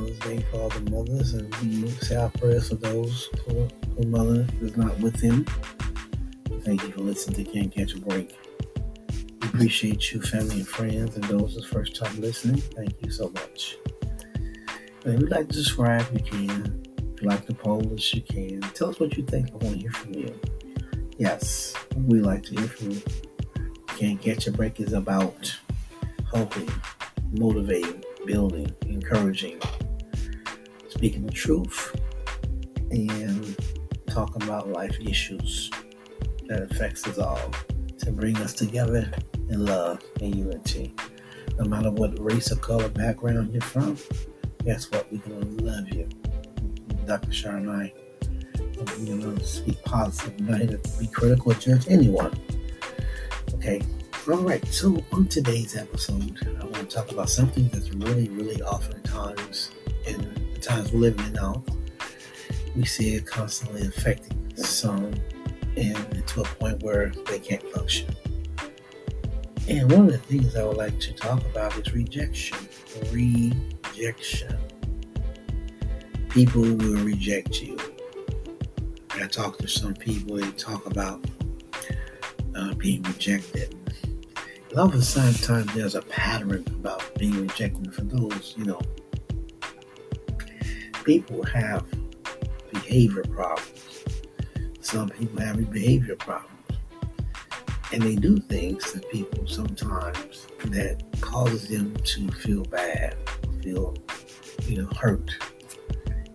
Mother's Day for all the mothers, and we say our prayers for those who mother is not with them. Thank you for listening to Can't Catch a Break. We appreciate you, family and friends, and those who's first time listening. Thank you so much. And if you'd like to subscribe, you can. If you like to poll us, you can. Tell us what you think. I want to hear from you. Yes, we like to hear from you. Can't Catch a Break is about helping, motivating, building, encouraging, speaking the truth, and talking about life issues that affects us all to bring us together in love and unity. No matter what race or color background you're from, guess what? We're going to love you. Dr. Shar and I, we're going to speak positive. We're not here to be critical or judge anyone. Okay? All right. So on today's episode, I want to talk about something that's really, really oftentimes in the times we're living in now, we see it constantly affecting some and to a point where they can't function. And one of the things I would like to talk about is rejection. Rejection. People will reject you. I talk to some people, they talk about being rejected. And oftentimes there's a pattern about being rejected for those, people have behavior problems. Some people have behavior problems. And they do things to people sometimes that causes them to feel bad, feel, hurt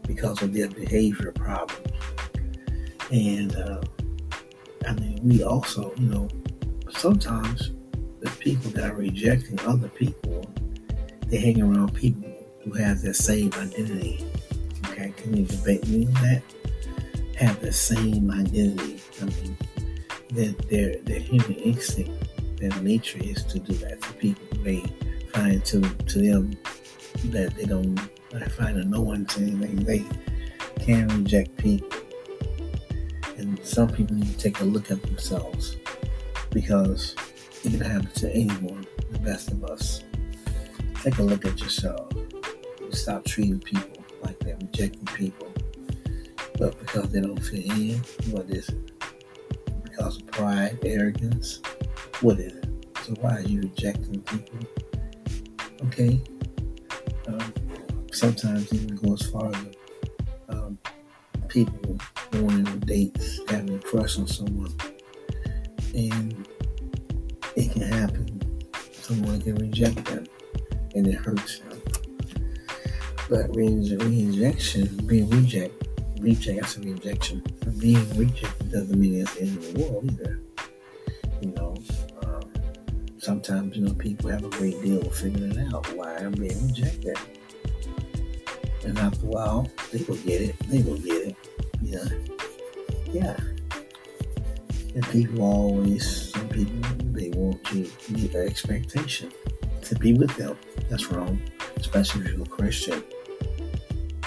because of their behavior problems. And, we also, sometimes the people that are rejecting other people, they hang around people who have that same identity. Okay, can you debate me on that? Have the same identity. Their human instinct, their nature is to do that to people. They find to them that they don't find a no one thing. They can reject people. And some people need to take a look at themselves because it can happen to anyone, the best of us. Take a look at yourself. Stop treating people like that, rejecting people. But because they don't fit in, what is it? Because of pride, arrogance, what is it? So why are you rejecting people? Okay. Sometimes even go as far as people going on dates, having a crush on someone. And it can happen. Someone can reject them and it hurts them. But rejection, being rejected, that's a rejection. Being rejected doesn't mean it's the end of the world either. Sometimes, people have a great deal of figuring out why I'm being rejected. And after a while, they will get it. Yeah. And some people, they want you to meet their expectation to be with them. That's wrong, especially if you're a Christian.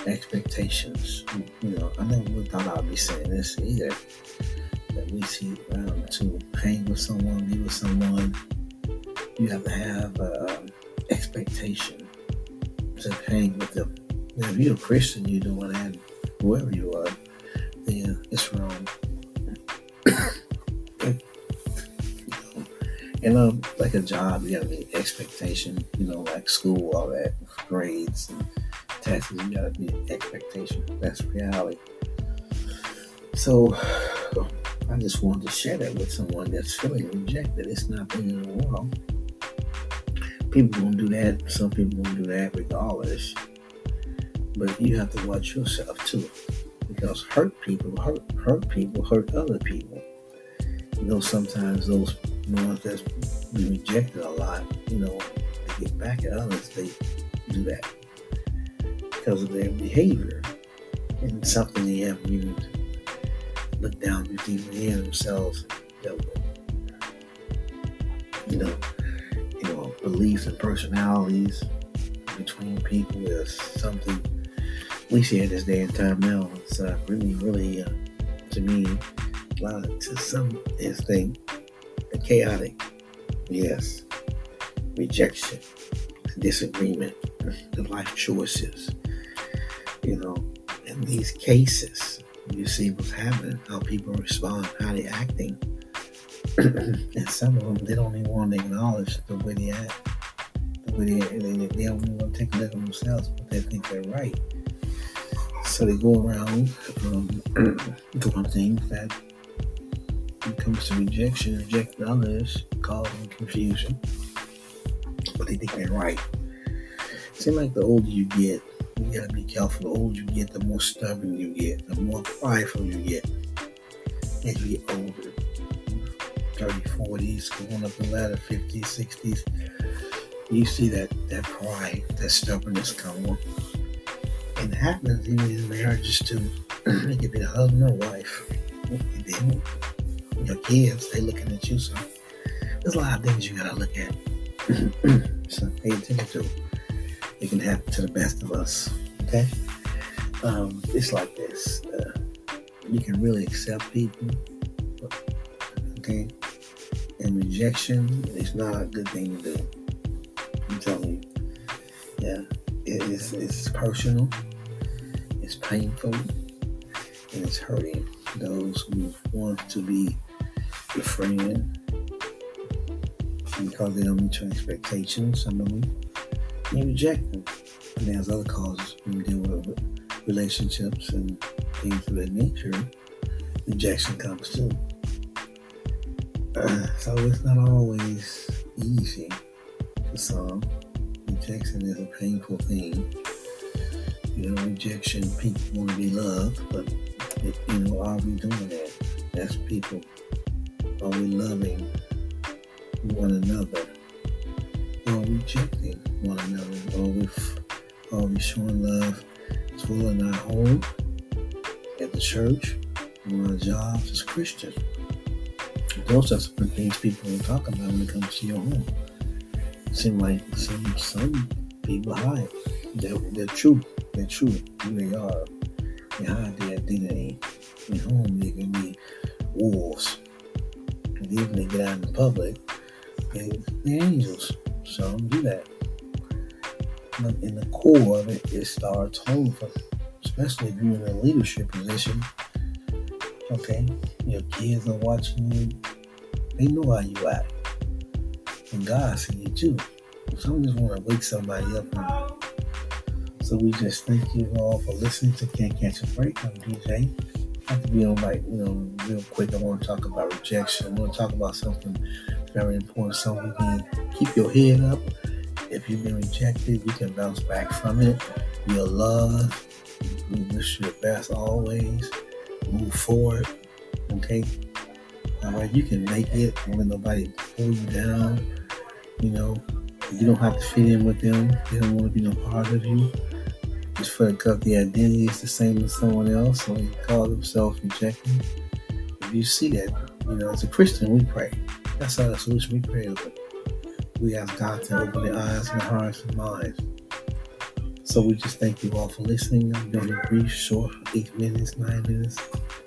Expectations. I never would thought I'd be saying this either. That we see to hang with someone, be with someone, you have to have expectation to hang with them. Now, if you're a Christian, you're doing that, whoever you are, then it's wrong. And like a job, you gotta be expectation. Like school, all that, grades and taxes, you gotta be expectation. That's reality. So I just wanted to share that with someone that's feeling rejected. It's not the end of the world. People gonna do that. Some people gonna do that regardless. But you have to watch yourself too, because hurt people hurt other people. Sometimes those ones that's been rejected a lot, they get back at others. They do that because of their behavior and something they haven't even looked down deep in themselves and dealt with. Beliefs and personalities between people is something we see in this day and time now. It's really, really, to me, to some instinct, chaotic. Yes. Rejection, disagreement, the life choices, In these cases, you see what's happening, how people respond, how they're acting. And some of them, they don't even want to acknowledge the way they act. They don't even want to take a look at themselves, but they think they're right. So they go around doing things that, when it comes to rejecting others, causing confusion, but they think they're right. It seems like the older you get, you gotta be careful. The older you get, the more stubborn you get, the more prideful you get as you get older. 30s, 40s, going up the ladder, 50s, 60s. You see that pride, that stubbornness come on. And it happens even in marriages too. It could be the husband or wife. Your kids, they looking at you. So there's a lot of things you gotta look at. So pay attention to. It can happen to the best of us. Okay? It's like this. You can really accept people. Okay? And rejection is not a good thing to do. I'm telling you. Yeah. It's personal. It's painful. And it's hurting those who want to be your friend because they don't meet your expectations. Some of them, you reject them. And there's other causes when you deal with relationships and things of that nature. Rejection comes too. So it's not always easy for some. Rejection is a painful thing. Rejection, people want to be loved, but are we doing that as people? Are we loving one another? Or rejecting one another? Are we showing love as well in our home, at the church, on our jobs as Christians? Those are some things people don't talk about when it comes to your home. It seems like some people hide. They're true. They're true. Who they are. They hide their identity. At home, they can be wolves. And even they get out in public, they're angels. Some do that. But in the core of it, it starts home, especially if you're in a leadership position. Okay? Your kids are watching you. They know how you act. And God sees you too. Some just want to wake somebody up. So we just thank you all for listening to Can't Catch a Break. I'm DJ. I have to be on real quick. I want to talk about rejection. I want to talk about something very important. So we can keep your head up. If you've been rejected, you can bounce back from it. You're loved. We wish you the best always. Move forward. Okay? All right, you can make it. Don't let nobody pull you down. You don't have to fit in with them. They don't want to be no part of you. Just for because the identity is the same as someone else, so they call themselves rejected. If you see that, as a Christian, we pray. That's our solution. We pray over it. We ask God to open their eyes and hearts and minds. So we just thank you all for listening. I'm going to be brief, short, 8 minutes, 9 minutes.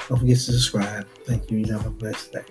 Don't forget to subscribe. Thank you. You have a blessed day.